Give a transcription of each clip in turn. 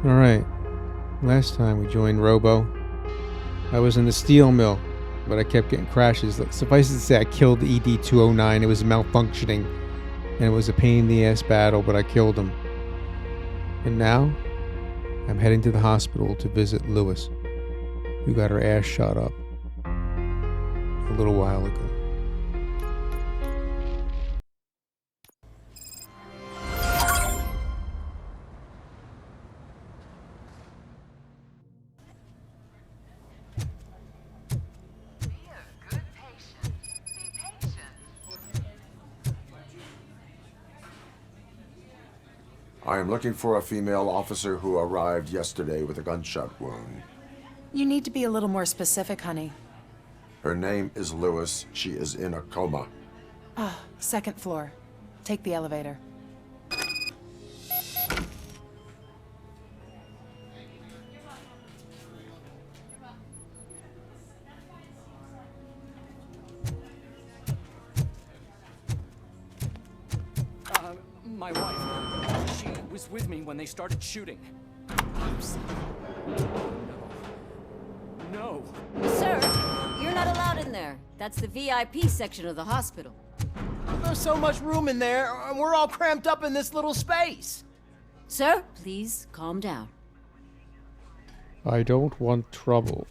Alright, last time we joined Robo, I was in the steel mill, but I kept getting crashes. Suffice it to say, I killed the ED209. It was malfunctioning, and it was a pain in the ass battle, but I killed him. And now, I'm heading to the hospital to visit Lewis, who got her ass shot up a little while ago. I am looking for a female officer who arrived yesterday with a gunshot wound. You need to be a little more specific, honey. Her name is Lewis. She is in a coma. Ah, second floor. Take the elevator. My wife, she was with me when they started shooting. Oops. No. Sir, you're not allowed in there. That's the VIP section of the hospital. There's so much room in there, and we're all cramped up in this little space. Sir, please calm down. I don't want trouble.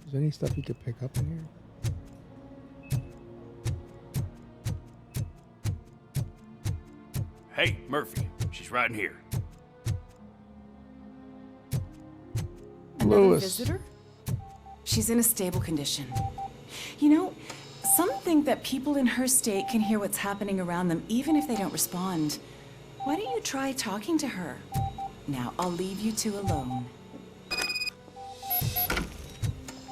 Is there any stuff you could pick up in here? Hey, Murphy. She's right in here. Another Lewis. visitor? She's in a stable condition. You know, some think that people in her state can hear what's happening around them even if they don't respond. Why don't you try talking to her? Now, I'll leave you two alone.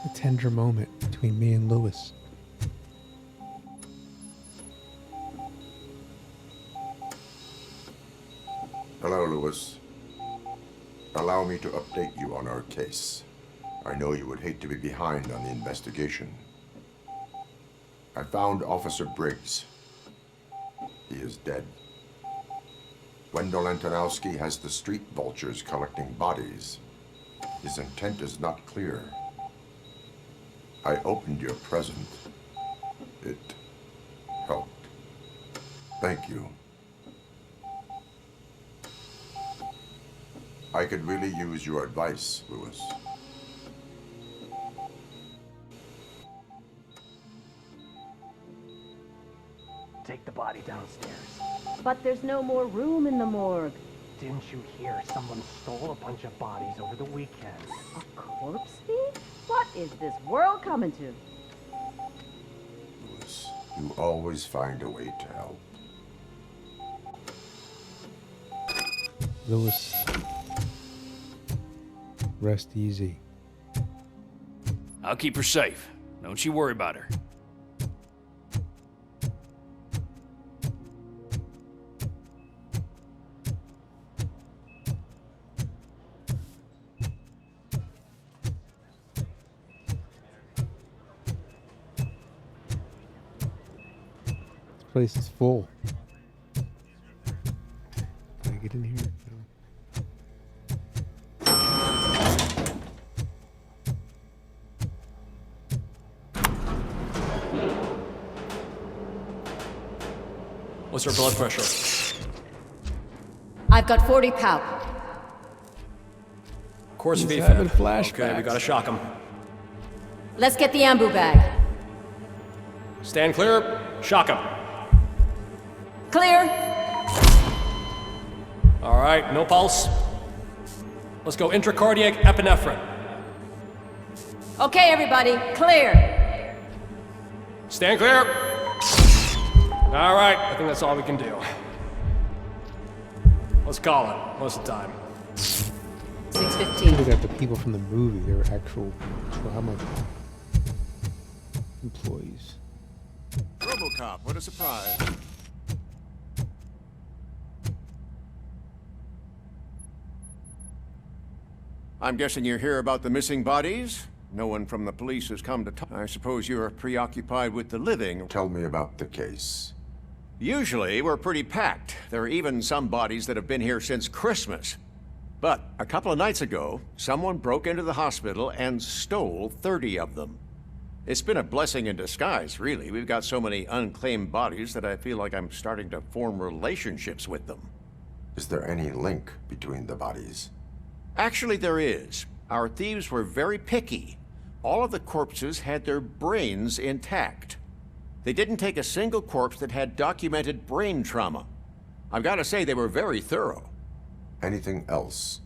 A tender moment between me and Lewis. Hello, Lewis. Allow me to update you on our case. I know you would hate to be behind on the investigation. I found Officer Briggs. He is dead. Wendell Antonowski has the street vultures collecting bodies. His intent is not clear. I opened your present. It helped. Thank you. I could really use your advice, Lewis. Take the body downstairs. But there's no more room in the morgue. Didn't you hear someone stole a bunch of bodies over the weekend? A corpse thief? What is this world coming to? Lewis, you always find a way to help. Lewis. Rest easy. I'll keep her safe. Don't you worry about her. This place is full. Can I get in here? No. What's her blood pressure? I've got 40 pow. Course He's VFib. having flashbacks. Okay, we gotta shock him. Let's get the ambu bag. Stand clear. Shock him. Clear. All right, no pulse. Let's go intracardiac epinephrine. Okay, everybody, clear. Stand clear. All right, I think that's all we can do. Let's call it. What's the time? 6:15. Look at the people from the movie. They were actual trauma employees. Robo Robocop. What a surprise. I'm guessing you're here about the missing bodies? No one from the police has come to talk. I suppose you're preoccupied with the living. Tell me about the case. Usually, we're pretty packed. There are even some bodies that have been here since Christmas. But a couple of nights ago, someone broke into the hospital and stole 30 of them. It's been a blessing in disguise, really. We've got so many unclaimed bodies that I feel like I'm starting to form relationships with them. Is there any link between the bodies? Actually, there is. Our thieves were very picky. All of the corpses had their brains intact. They didn't take a single corpse that had documented brain trauma. I've got to say, they were very thorough. Anything else?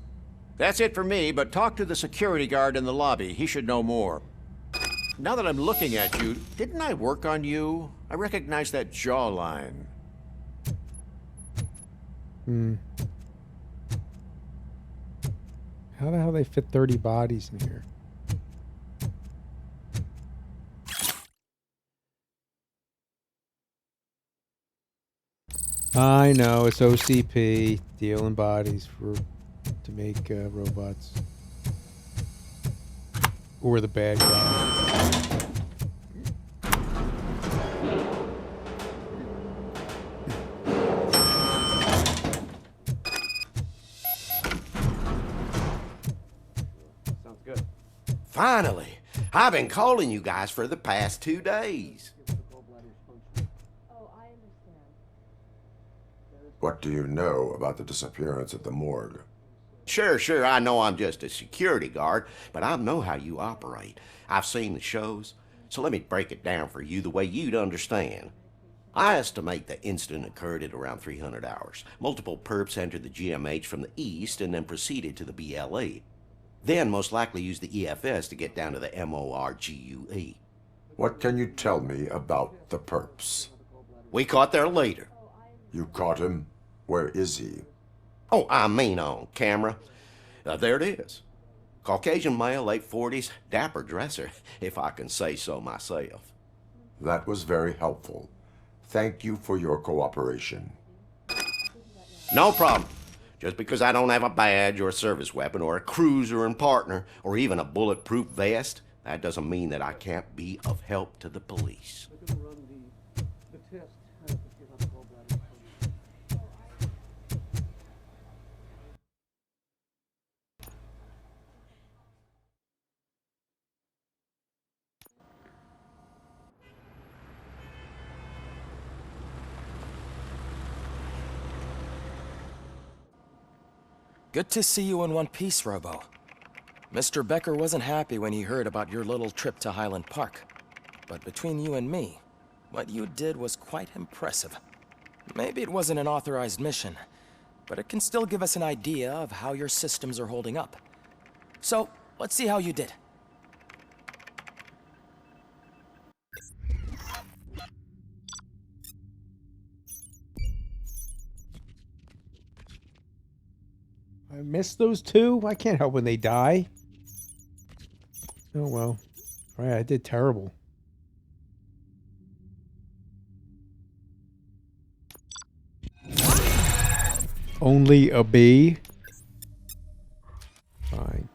That's it for me, but talk to the security guard in the lobby. He should know more. Now that I'm looking at you, didn't I work on you? I recognize that jawline. How the hell they fit 30 bodies in here? I know, it's OCP, dealing bodies to make robots. Or the bad guy. Finally! I've been calling you guys for the past 2 days. What do you know about the disappearance at the morgue? Sure, I know I'm just a security guard, but I know how you operate. I've seen the shows, so let me break it down for you the way you'd understand. I estimate the incident occurred at around 300 hours. Multiple perps entered the GMH from the east and then proceeded to the BLE. Then most likely used the EFS to get down to the MORGUE. What can you tell me about the perps? We caught their leader. You caught him? Where is he? Oh, I mean on camera. There it is. Caucasian male, late 40s, dapper dresser, if I can say so myself. That was very helpful. Thank you for your cooperation. No problem. Just because I don't have a badge or a service weapon or a cruiser and partner or even a bulletproof vest, that doesn't mean that I can't be of help to the police. Good to see you in one piece, Robo. Mr. Becker wasn't happy when he heard about your little trip to Highland Park. But between you and me, what you did was quite impressive. Maybe it wasn't an authorized mission, but it can still give us an idea of how your systems are holding up. So, let's see how you did. I missed those two? I can't help when they die. Oh well. Alright, I did terrible. Only a B? Fine.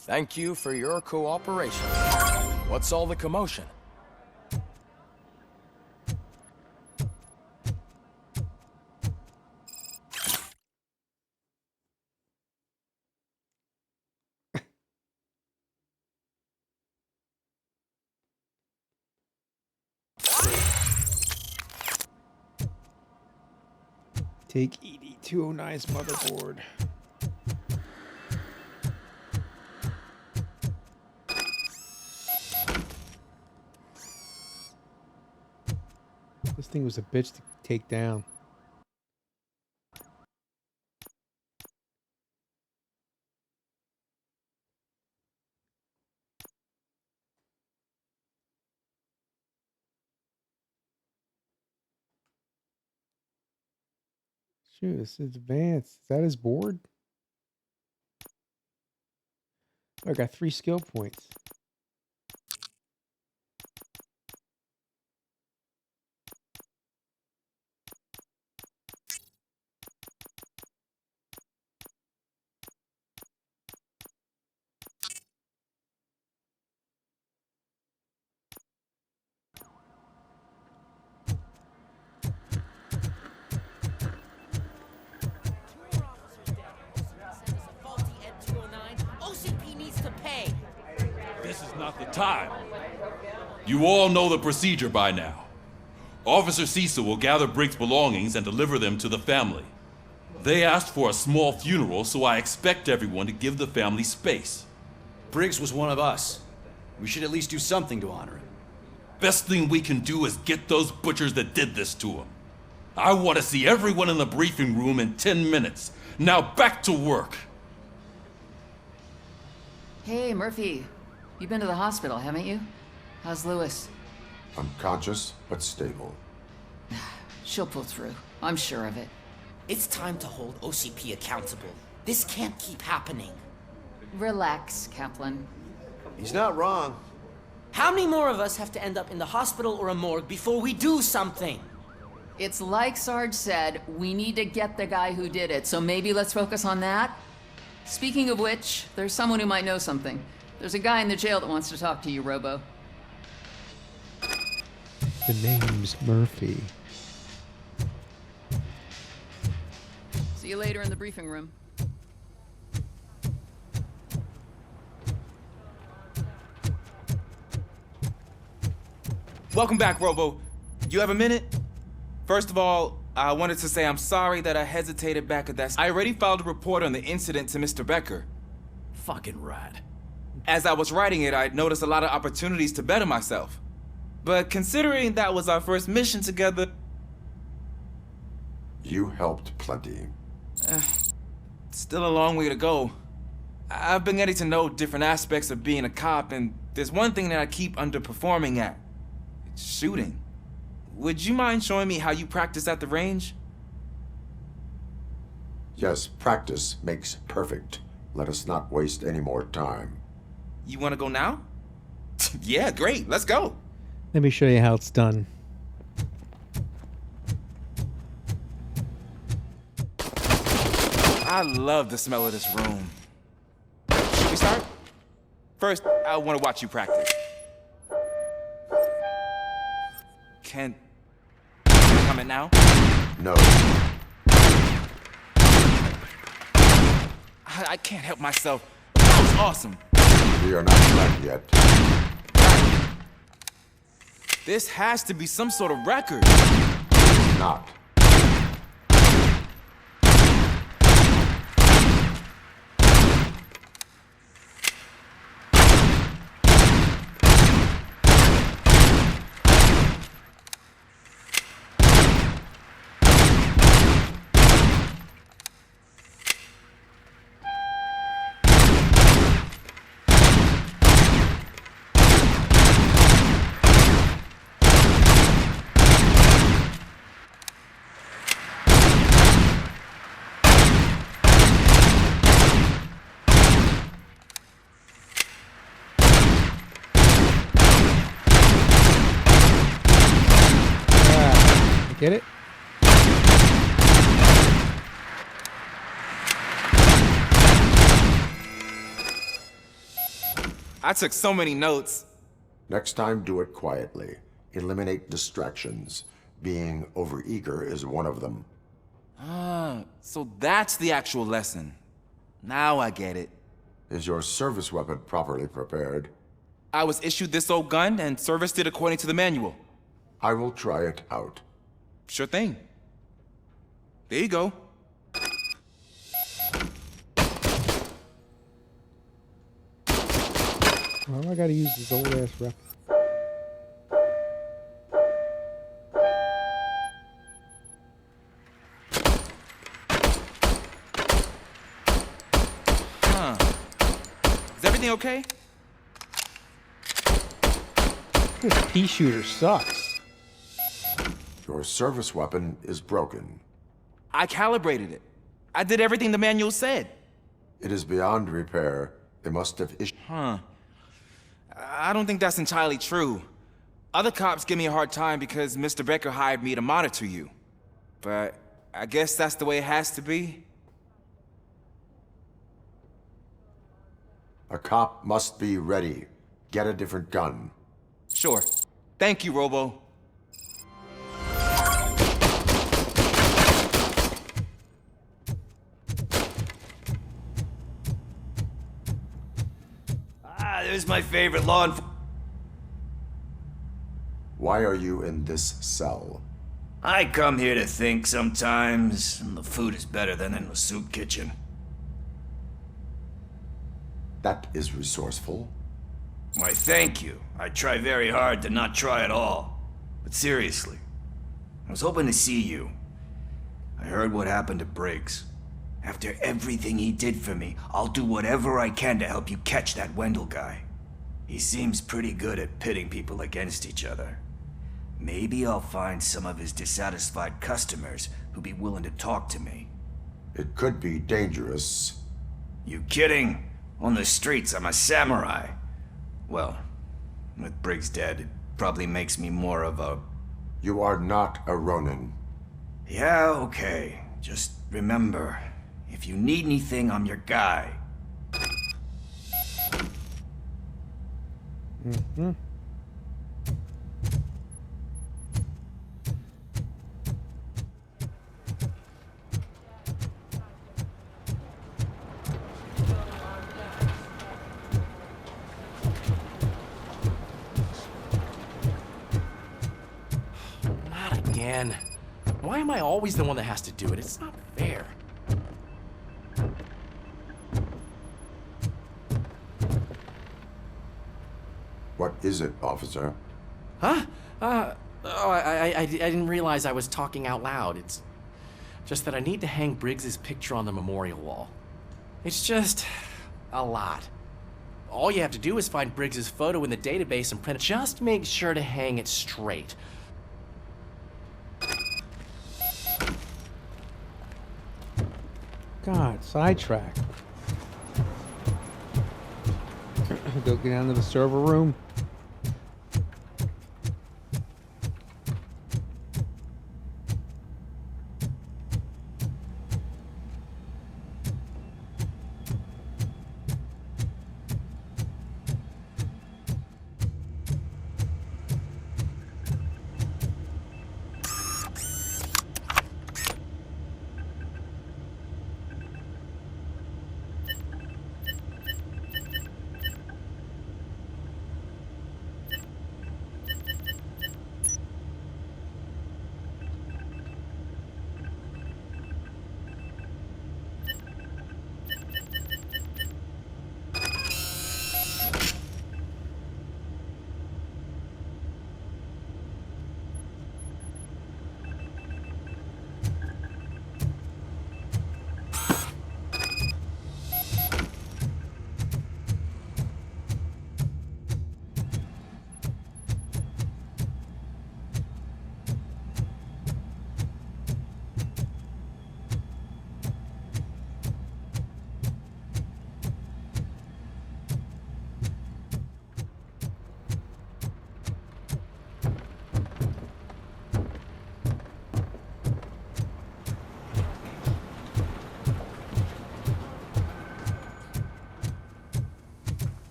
Thank you for your cooperation. What's all the commotion? Take ED209's motherboard. This thing was a bitch to take down. Shoot, this is advanced. Is that his board? I got 3 skill points. This is not the time. You all know the procedure by now. Officer Cecil will gather Briggs' belongings and deliver them to the family. They asked for a small funeral, so I expect everyone to give the family space. Briggs was one of us. We should at least do something to honor him. Best thing we can do is get those butchers that did this to him. I want to see everyone in the briefing room in 10 minutes. Now back to work. Hey, Murphy. You've been to the hospital, haven't you? How's Lewis? Unconscious, but stable. She'll pull through. I'm sure of it. It's time to hold OCP accountable. This can't keep happening. Relax, Kaplan. He's not wrong. How many more of us have to end up in the hospital or a morgue before we do something? It's like Sarge said, we need to get the guy who did it, so maybe let's focus on that? Speaking of which, there's someone who might know something. There's a guy in the jail that wants to talk to you, Robo. The name's Murphy. See you later in the briefing room. Welcome back, Robo. You have a minute? First of all, I wanted to say I'm sorry that I hesitated back at that. I already filed a report on the incident to Mr. Becker. Fucking rad. As I was writing it, I noticed a lot of opportunities to better myself. But considering that was our first mission together... You helped plenty. Still a long way to go. I've been getting to know different aspects of being a cop, and there's one thing that I keep underperforming at. It's shooting. Would you mind showing me how you practice at the range? Yes, practice makes perfect. Let us not waste any more time. You want to go now? Yeah, great. Let's go. Let me show you how it's done. I love the smell of this room. Should we start? First, I want to watch you practice. Can you comment now? No. I can't help myself. That was awesome. We are not done yet. This has to be some sort of record. Not. Get it? I took so many notes. Next time, do it quietly. Eliminate distractions. Being overeager is one of them. Ah, so that's the actual lesson. Now I get it. Is your service weapon properly prepared? I was issued this old gun and serviced it according to the manual. I will try it out. Sure thing. There you go. Why do I gotta use this old ass rep? Huh. Is everything okay? This pea shooter sucks. Your service weapon is broken. I calibrated it. I did everything the manual said. It is beyond repair They must have issued... Huh. I don't think that's entirely true. Other cops give me a hard time because Mr. Becker hired me to monitor you. But I guess that's the way it has to be. A cop must be ready. Get a different gun. Sure. Thank you, Robo. There's my favorite law enforcement. Why are you in this cell? I come here to think sometimes, and the food is better than in the soup kitchen. That is resourceful. Why, thank you. I try very hard to not try at all. But seriously, I was hoping to see you. I heard what happened to Briggs. After everything he did for me, I'll do whatever I can to help you catch that Wendell guy. He seems pretty good at pitting people against each other. Maybe I'll find some of his dissatisfied customers who'll be willing to talk to me. It could be dangerous. You kidding? On the streets, I'm a samurai. Well, with Briggs dead, it probably makes me more of a... You are not a Ronin. Yeah, okay. Just remember, if you need anything, I'm your guy. Mm-hmm. Not again. Why am I always the one that has to do it? It's not fair. What is it, officer? Huh? I didn't realize I was talking out loud. It's just that I need to hang Briggs's picture on the memorial wall. It's just a lot. All you have to do is find Briggs's photo in the database and print it. Just make sure to hang it straight. God, sidetrack. Go get down to the server room.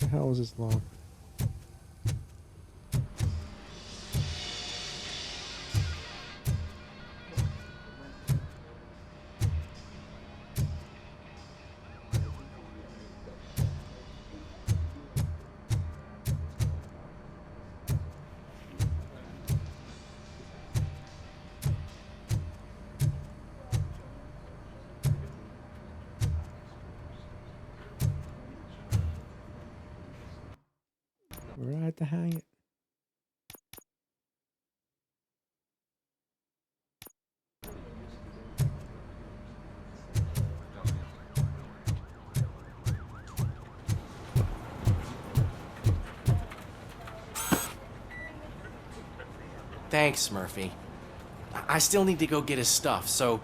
What the hell is this long? Where do I have to hang it? Thanks, Murphy. I still need to go get his stuff, so,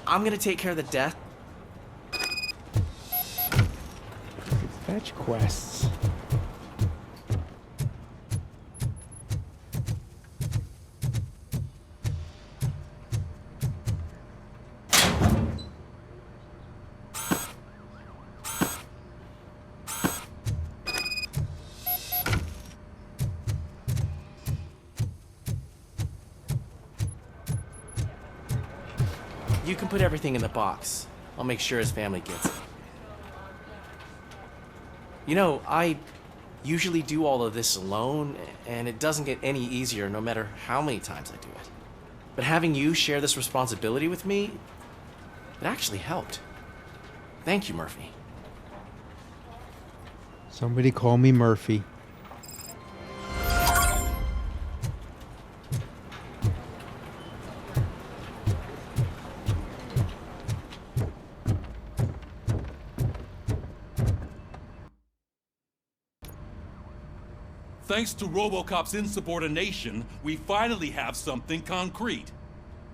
I'm gonna take care of the death. Fetch quests. You can put everything in the box. I'll make sure his family gets it. You know, I usually do all of this alone, and it doesn't get any easier no matter how many times I do it. But having you share this responsibility with me, it actually helped. Thank you, Murphy. Somebody call me Murphy. Thanks to Robocop's insubordination, we finally have something concrete.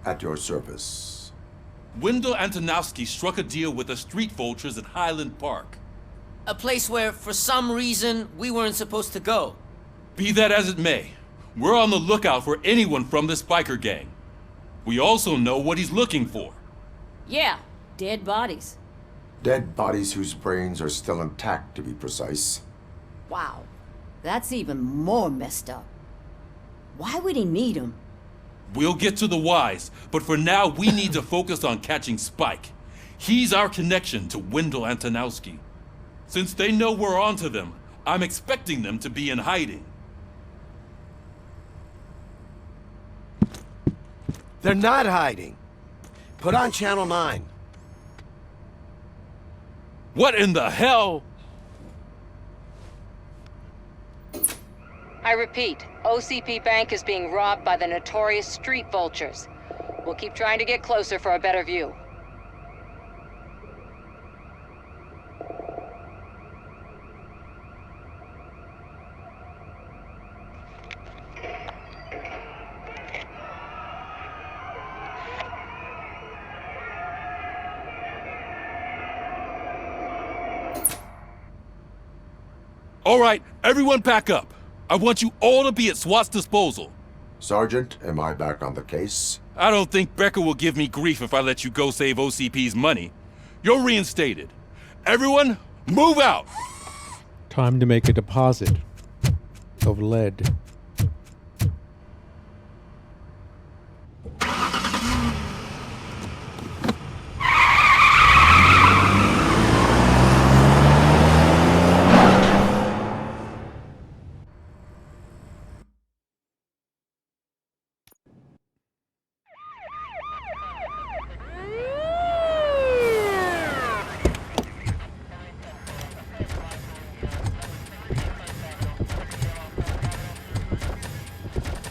At your service. Wendell Antonowski struck a deal with the street vultures at Highland Park. A place where, for some reason, we weren't supposed to go. Be that as it may, we're on the lookout for anyone from this biker gang. We also know what he's looking for. Yeah, dead bodies. Dead bodies whose brains are still intact, to be precise. Wow, that's even more messed up. Why would he need them? We'll get to the whys, but for now we need to focus on catching Spike. He's our connection to Wendell Antonowski. Since they know we're onto them, I'm expecting them to be in hiding. They're not hiding. Put on Channel 9. What in the hell? I repeat, OCP Bank is being robbed by the notorious street vultures. We'll keep trying to get closer for a better view. All right, everyone back up. I want you all to be at SWAT's disposal. Sergeant, am I back on the case? I don't think Becker will give me grief if I let you go save OCP's money. You're reinstated. Everyone, move out! Time to make a deposit of lead.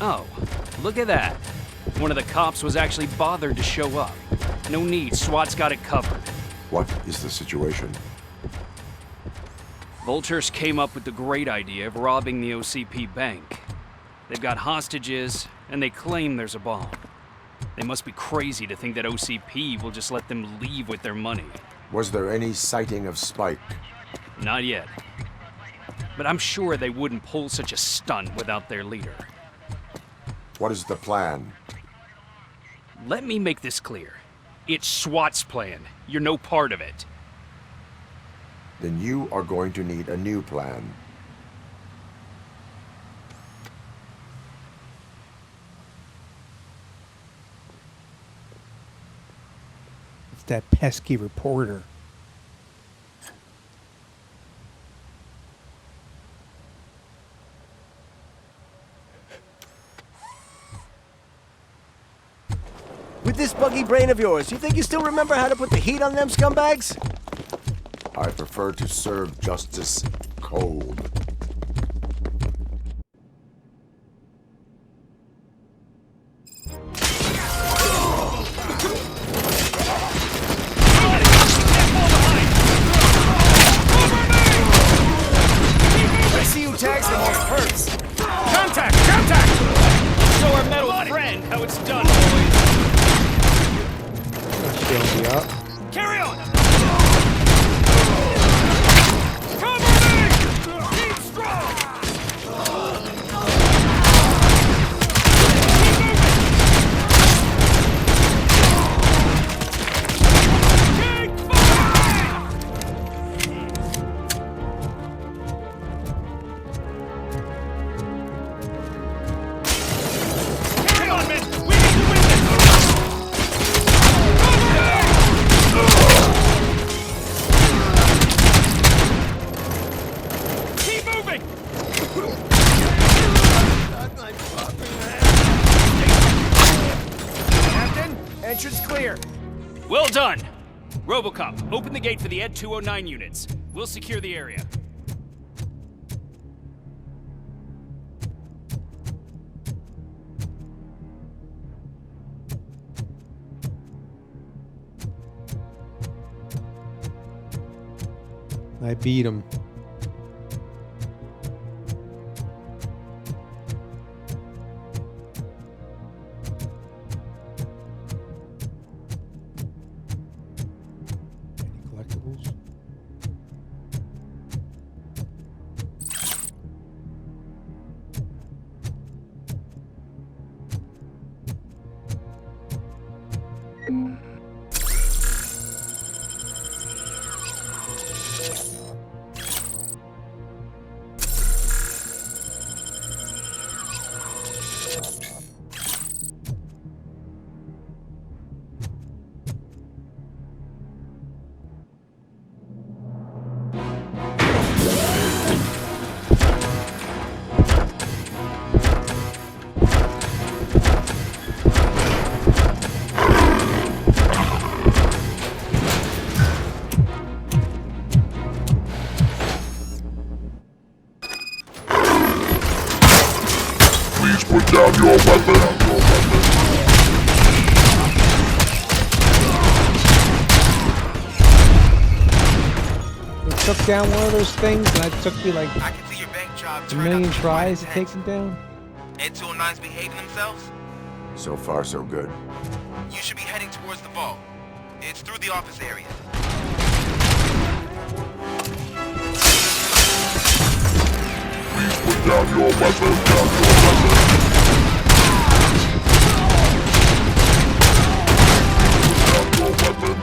Oh, look at that. One of the cops was actually bothered to show up. No need, SWAT's got it covered. What is the situation? Vultures came up with the great idea of robbing the OCP bank. They've got hostages, and they claim there's a bomb. They must be crazy to think that OCP will just let them leave with their money. Was there any sighting of Spike? Not yet. But I'm sure they wouldn't pull such a stunt without their leader. What is the plan? Let me make this clear. It's SWAT's plan. You're no part of it. Then you are going to need a new plan. It's that pesky reporter. With this buggy brain of yours, you think you still remember how to put the heat on them scumbags? I prefer to serve justice cold. I see who tags the most hurts. Contact! Contact! Show our metal friend how it's done, boys. Shield me up. Carry on! Cover clear. Well done. Robocop, open the gate for the Ed 209 units. We'll secure the area. I beat him. Any collectibles? Put down your weapon. It took down one of those things, and it took me like a million tries to take them down. Ed 209's behaving themselves? So far, so good. You should be heading towards the vault. It's through the office area. Please put down your weapon. Down your weapon. Down your weapon.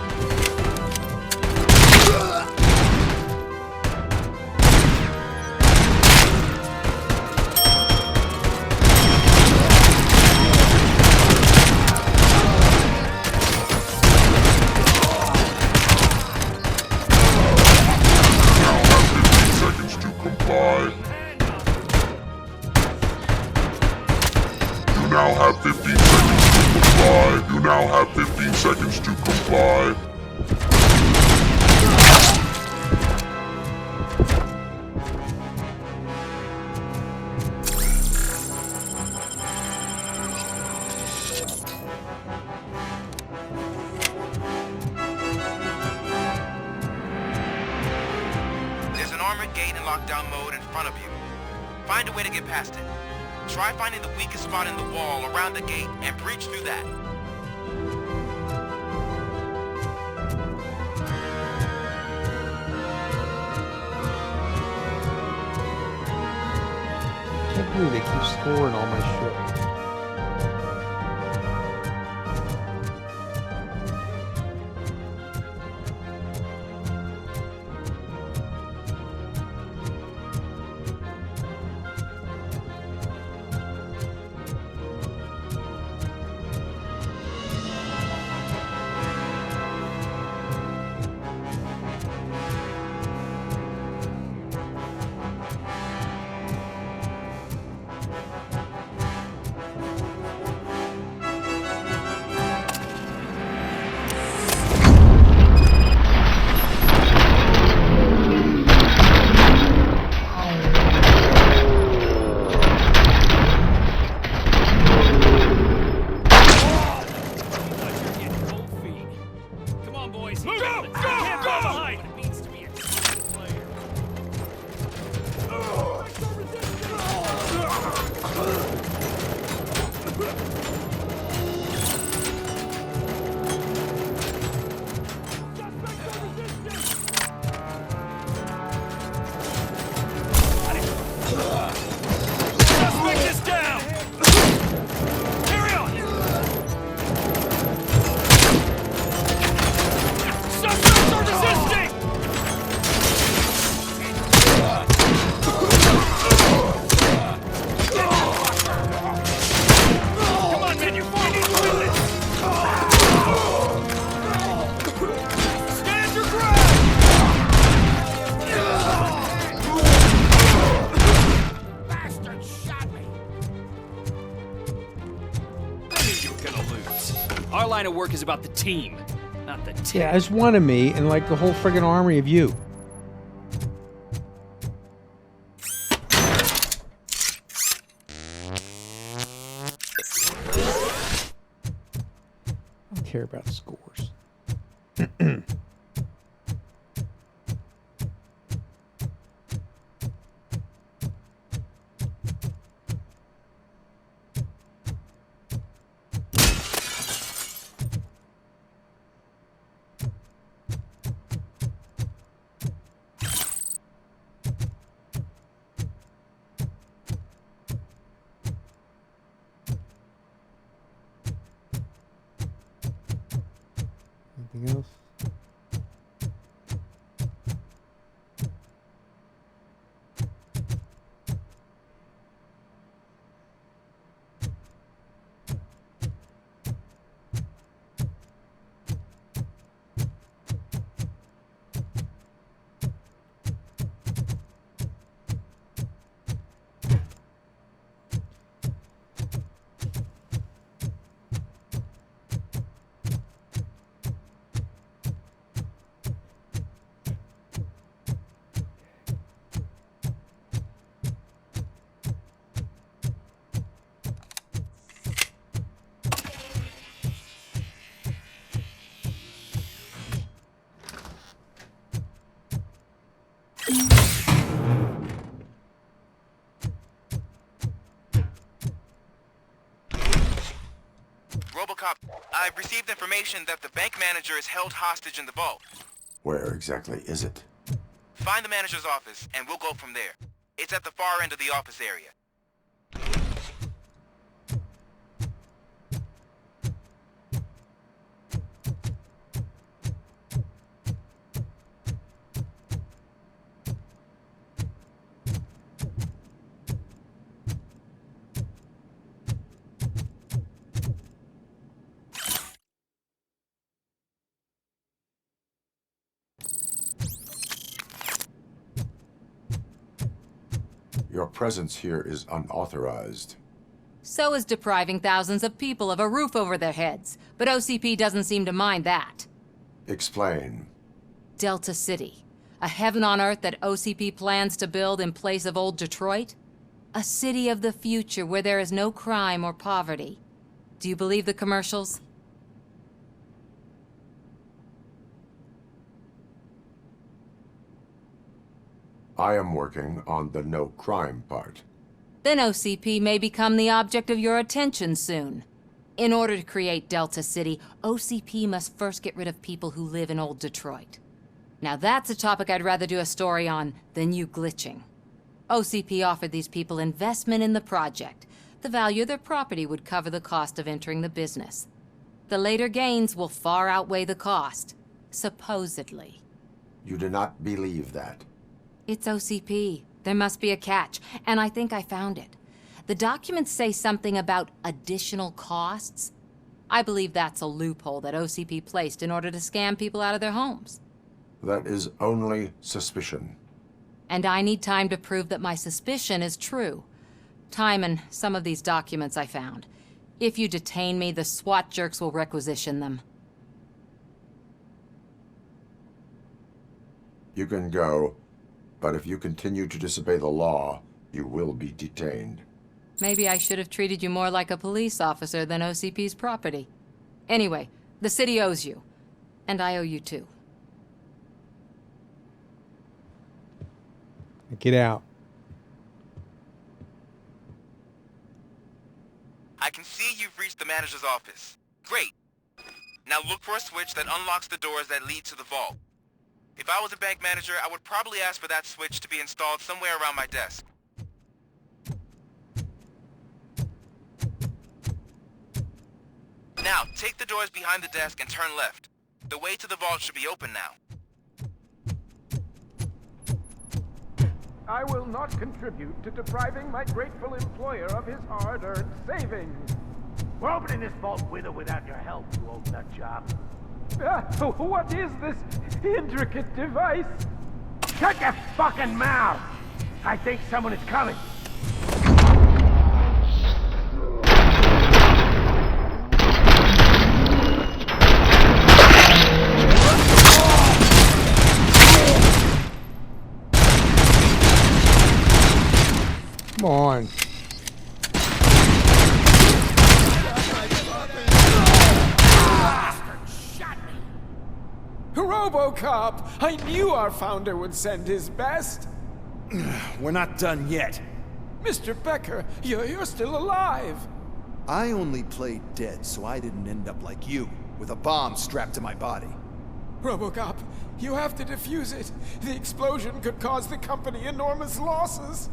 You now have 15 seconds to comply. You now have 15 seconds to comply. There's an armored gate in lockdown mode in front of you. Find a way to get past it. Try finding the weakest spot in the wall around the gate and breach through that. I can't believe they keep scoring all my shit. line of work is about the team, not the tech. Yeah, there's one of me and like the whole friggin' army of you. I don't care about scores. Anything else? Robocop, I've received information that the bank manager is held hostage in the vault. Where exactly is it? Find the manager's office, and we'll go from there. It's at the far end of the office area. Your presence here is unauthorized. So is depriving thousands of people of a roof over their heads. But OCP doesn't seem to mind that. Explain. Delta City. A heaven on earth that OCP plans to build in place of old Detroit? A city of the future where there is no crime or poverty. Do you believe the commercials? I am working on the no crime part. Then OCP may become the object of your attention soon. In order to create Delta City, OCP must first get rid of people who live in old Detroit. Now that's a topic I'd rather do a story on than you glitching. OCP offered these people investment in the project. The value of their property would cover the cost of entering the business. The later gains will far outweigh the cost, supposedly. You do not believe that? It's OCP. There must be a catch, and I think I found it. The documents say something about additional costs. I believe that's a loophole that OCP placed in order to scam people out of their homes. That is only suspicion. And I need time to prove that my suspicion is true. Time and some of these documents I found. If you detain me, the SWAT jerks will requisition them. You can go, but if you continue to disobey the law, you will be detained. Maybe I should have treated you more like a police officer than OCP's property. Anyway, the city owes you. And I owe you too. Get out. I can see you've reached the manager's office. Great. Now look for a switch that unlocks the doors that lead to the vault. If I was a bank manager, I would probably ask for that switch to be installed somewhere around my desk. Now, take the doors behind the desk and turn left. The way to the vault should be open now. I will not contribute to depriving my grateful employer of his hard-earned savings. We're opening this vault with or without your help, you old nut job. What is this intricate device? Shut your fucking mouth! I think someone is coming. Come on. Robocop! I knew our founder would send his best. We're not done yet. Mr. Becker, you're still alive. I only played dead so I didn't end up like you, with a bomb strapped to my body. Robocop, you have to defuse it. The explosion could cause the company enormous losses.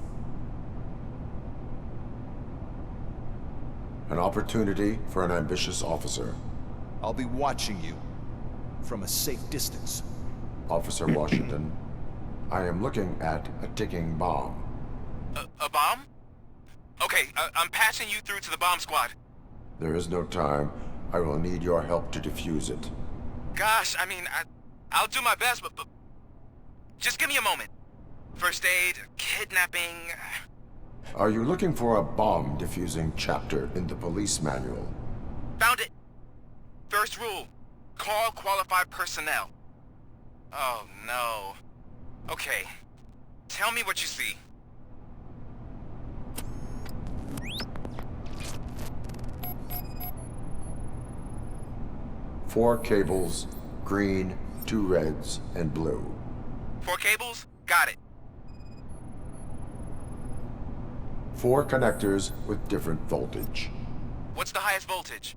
An opportunity for an ambitious officer. I'll be watching you from a safe distance. Officer Washington, I am looking at a ticking bomb. A bomb? Okay, I'm passing you through to the bomb squad. There is no time. I will need your help to defuse it. Gosh, I mean, I'll do my best, but just give me a moment. First aid, kidnapping... Are you looking for a bomb defusing chapter in the police manual? Found it! First rule, call qualified personnel. Oh, no. Okay, tell me what you see. Four cables, green, 2 reds, and blue. 4 cables? Got it. 4 connectors with different voltage. What's the highest voltage?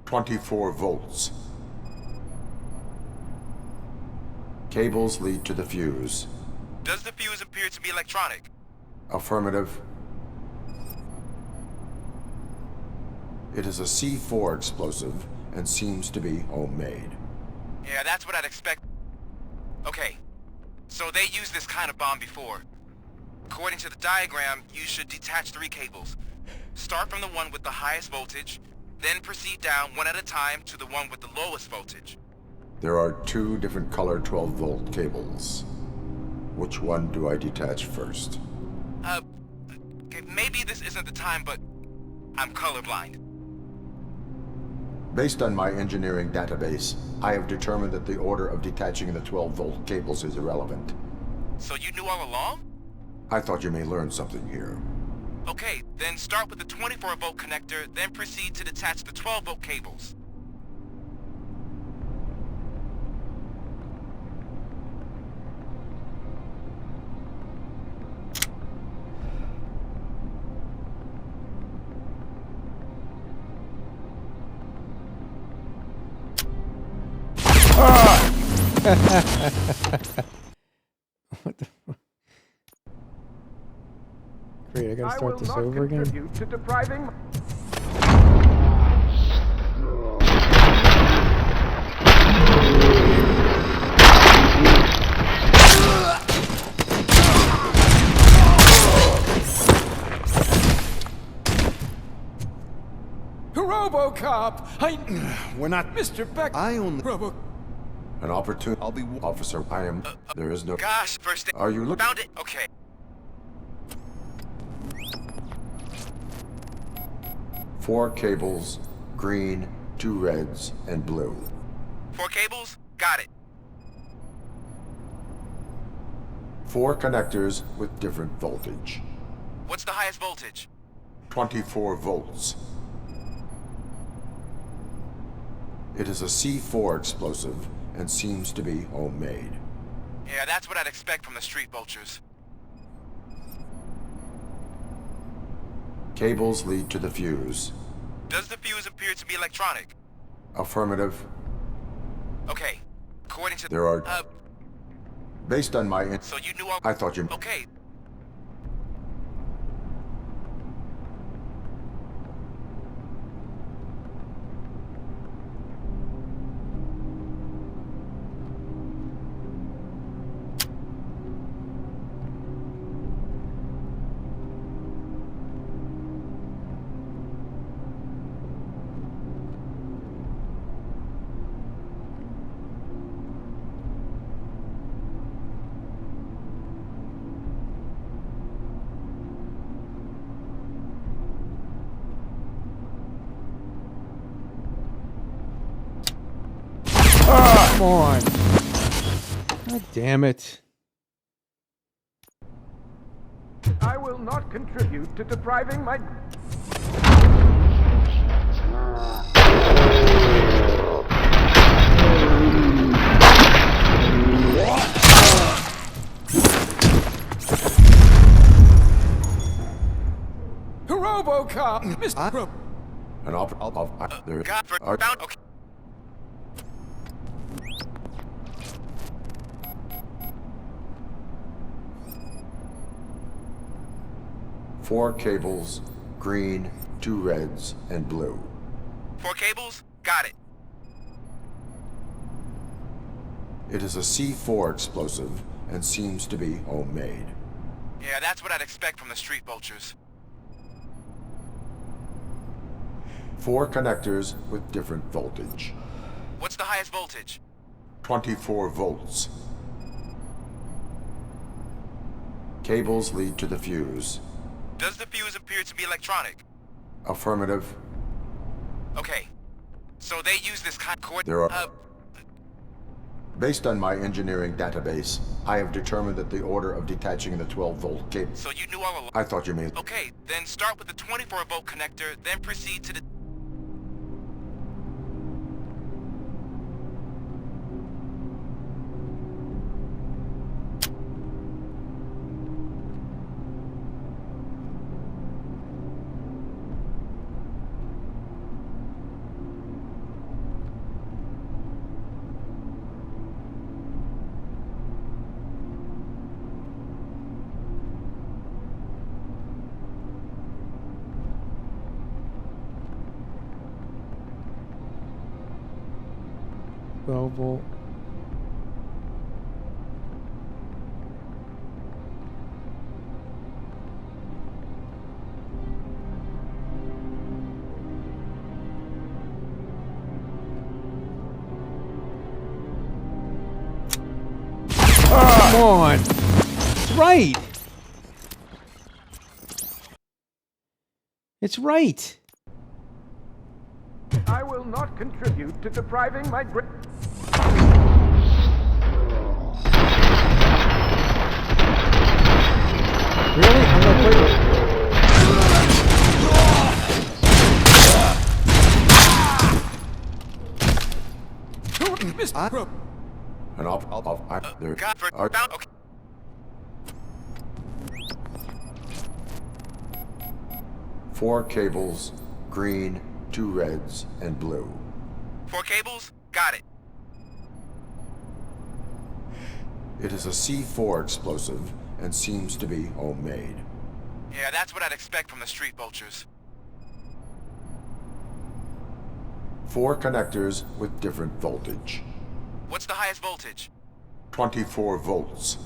24 volts. Cables lead to the fuse. Does the fuse appear to be electronic? Affirmative. It is a C4 explosive and seems to be homemade. Yeah, that's what I'd expect. Okay, so they used this kind of bomb before. According to the diagram, you should detach 3 cables. Start from the one with the highest voltage, then proceed down one at a time to the one with the lowest voltage. There are 2 different color 12-volt cables. Which one do I detach first? Okay, maybe this isn't the time, but I'm colorblind. Based on my engineering database, I have determined that the order of detaching the 12-volt cables is irrelevant. So you knew all along? I thought you may learn something here. Okay, then start with the 24-volt connector, then proceed to detach the 12-volt cables. What the fuck? Great, I gotta start this over again. To depriving... Robocop! We're not... Mr. Beck... I only... An opportunity... I'll be... Officer, I am... there is no... Gosh, first aid... Are you looking... Found it? Okay. Four cables, green, 2 reds, and blue. 4 cables? Got it. 4 connectors with different voltage. What's the highest voltage? 24 volts. It is a C4 explosive and seems to be homemade. Yeah, that's what I'd expect from the street vultures. Cables lead to the fuse. Does the fuse appear to be electronic? Affirmative. Okay, according to... There are... based on my... So you knew all... I thought you... Okay. Come on. God damn it. I will not contribute to depriving my... Robocop! Mr. An there are... Okay. 4 cables, green, 2 reds, and blue. 4 cables? Got it. It is a C4 explosive and seems to be homemade. Yeah, that's what I'd expect from the street vultures. 4 connectors with different voltage. What's the highest voltage? 24 volts. Cables lead to the fuse. Does the fuse appear to be electronic? Affirmative. Okay. So they use this kind of cord... There are... Based on my engineering database, I have determined that the order of detaching the 12-volt cable... So you knew all along? I thought you may... Okay, then start with the 24-volt connector, then proceed to the... Volt. Come on. It's right. It's right. I will not contribute to depriving my... Really? I'm gonna play it. Mr. And there are... Okay. 4 cables, green, 2 reds, and blue. 4 cables? Got it. It is a C4 explosive and seems to be homemade. Yeah, that's what I'd expect from the street vultures. 4 connectors with different voltage. What's the highest voltage? 24 volts.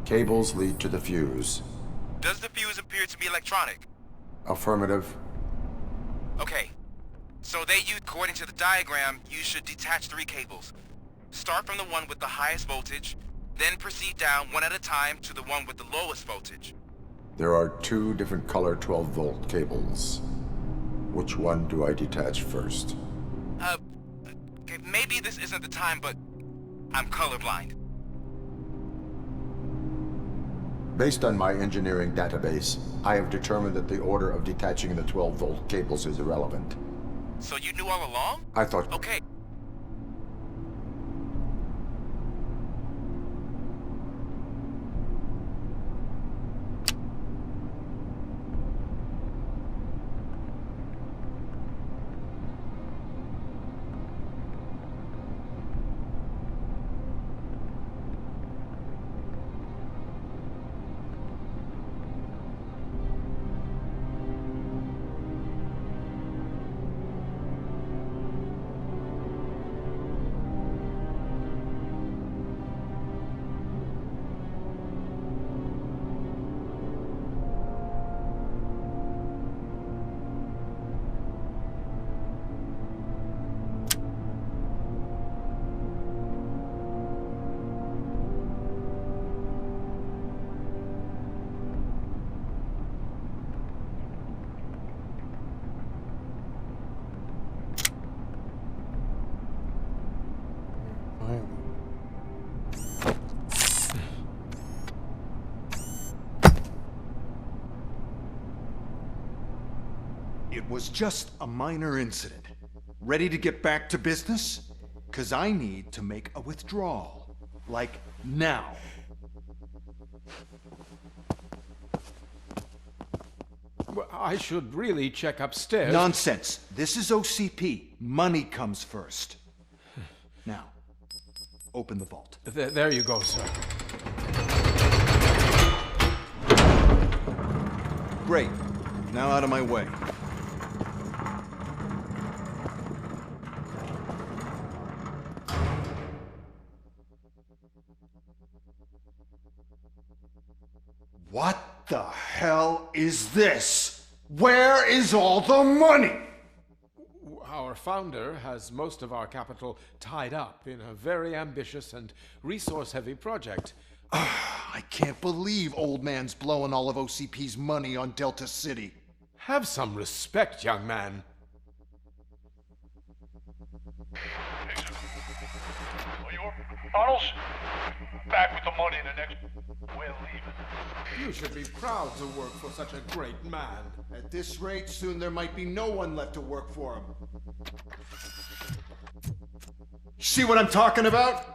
Cables lead to the fuse. Does the fuse appear to be electronic? Affirmative. Okay. So they use, according to the diagram, you should detach 3 cables. Start from the one with the highest voltage, then proceed down one at a time to the one with the lowest voltage. There are 2 different color 12-volt cables. Which one do I detach first? Okay, maybe this isn't the time, but I'm colorblind. Based on my engineering database, I have determined that the order of detaching the 12-volt cables is irrelevant. So you knew all along? I thought... Okay. It was just a minor incident. Ready to get back to business? 'Cause I need to make a withdrawal. Like now. Well, I should really check upstairs. Nonsense. This is OCP. Money comes first. Now, open the vault. There you go, sir. Great. Now out of my way. What the hell is this? Where is all the money? Our founder has most of our capital tied up in a very ambitious and resource-heavy project. I can't believe old man's blowing all of OCP's money on Delta City. Have some respect, young man. Arnold's back with the money in the next... We're leaving. You should be proud to work for such a great man. At this rate, soon there might be no one left to work for him. See what I'm talking about?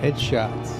Headshots.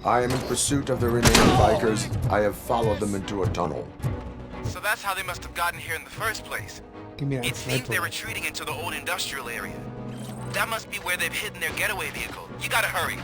I am in pursuit of the remaining bikers. I have followed them into a tunnel. So that's how they must have gotten here in the first place. Give me that It seems sniper. they're retreating into the old industrial area. That must be where they've hidden their getaway vehicle. You gotta hurry.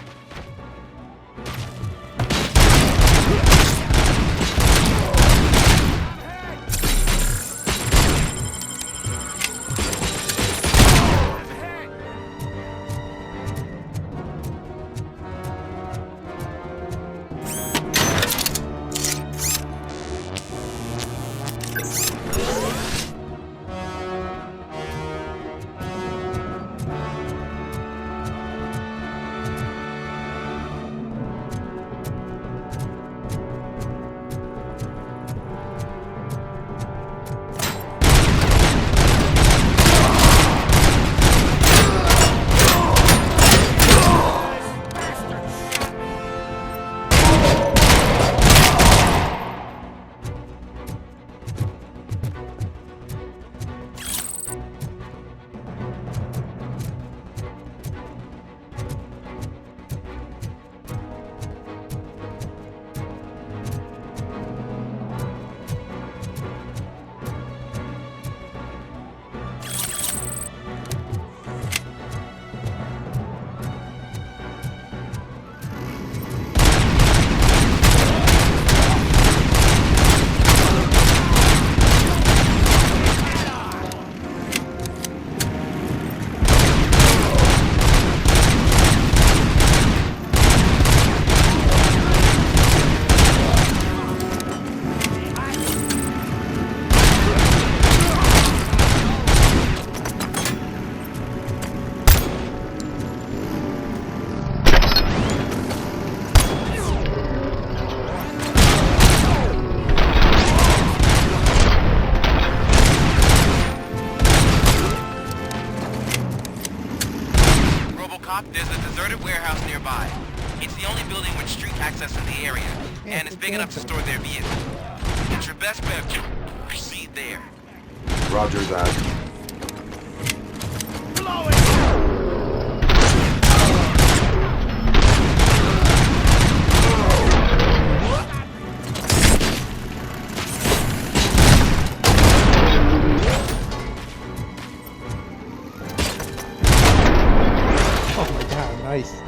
access in the area, and it's big enough to store their vehicle. It's your best bet to proceed there. Roger that. Blow it! Oh my god, nice.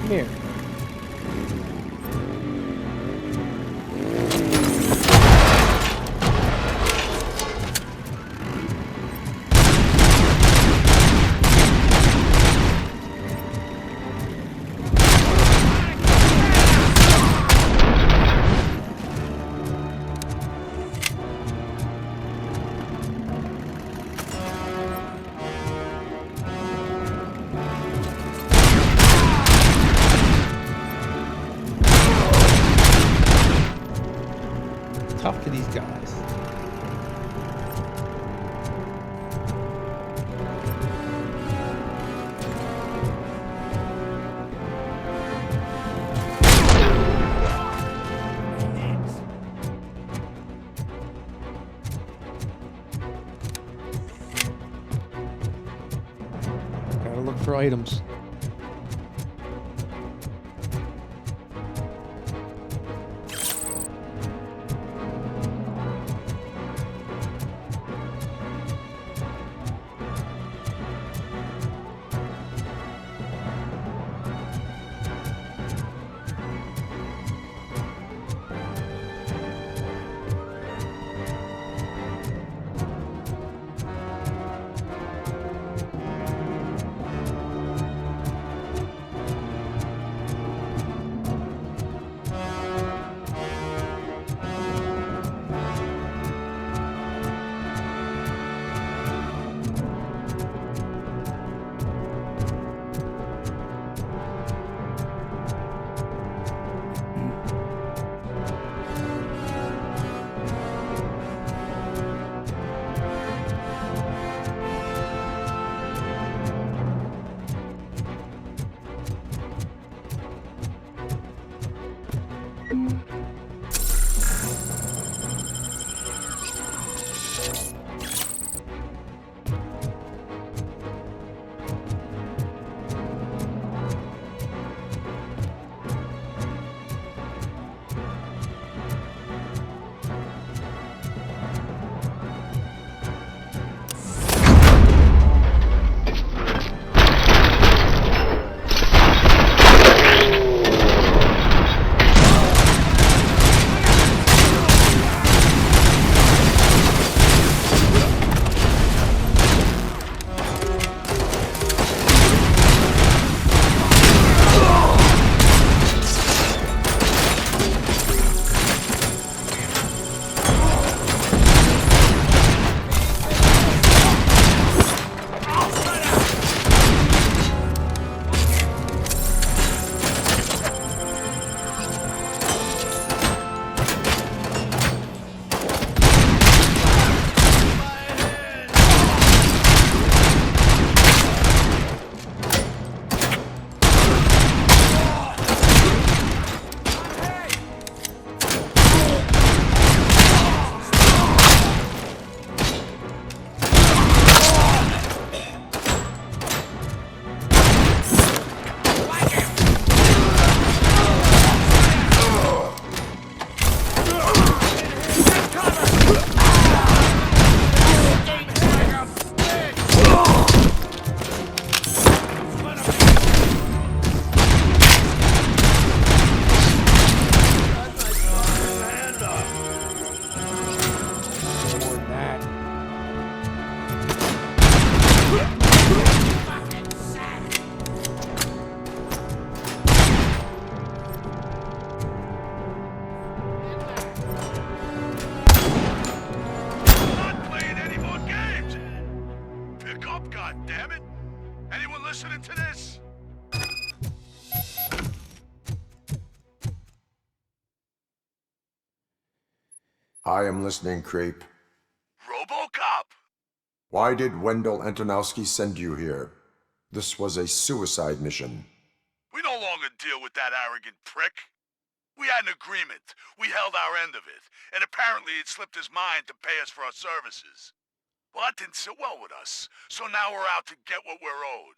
Here. Tough to these guys. Gotta look for items. Anyone listening to this? I am listening, Creep. Robocop! Why did Wendell Antonowski send you here? This was a suicide mission. We no longer deal with that arrogant prick. We had an agreement. We held our end of it. And apparently it slipped his mind to pay us for our services. Well, that didn't sit well with us. So now we're out to get what we're owed.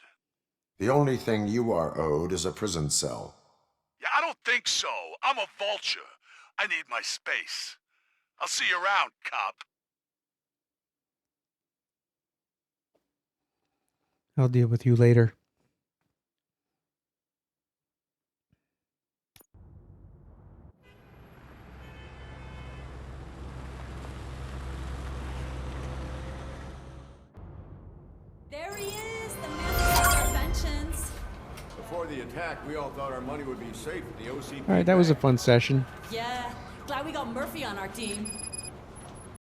The only thing you are owed is a prison cell. Yeah, I don't think so. I'm a vulture. I need my space. I'll see you around, cop. I'll deal with you later. There he is, the man with our pensions. Before the attack, we all thought our money would be safe at the OCP. All right, that was a fun session. Yeah, glad we got Murphy on our team.